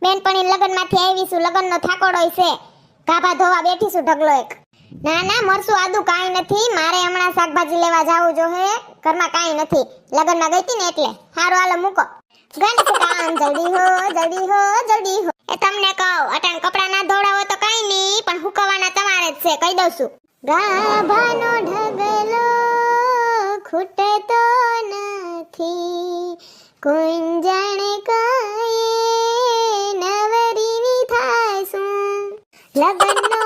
બેનપણી લગનમાંથી આવીશું, લગનનો થાકોડોય છે. ગાભા ધોવા બેઠીશું ઢગલો એક. ના ના મરસું આદુ કાઈ નથી, મારે હમણાં શાકભાજી લેવા જાવું જો હે, ઘરમાં કાઈ નથી. લગનમાં ગઈ હતી ને એટલે. હારું હાલો મૂકો. ગણેશ કામ જલ્દી હો જલ્દી હો જલ્દી હો. એ તમને કહું અટાણ કપડા ના ધોડાવો તો કાઈ નહીં, પણ હુકવવાના તમારે જ છે, કહી દઉં છું. ગાભાનો ઢગલો ખૂટતો નથી, કોઈ જાણે કાંઈ નવરીની થાશું. લગનનો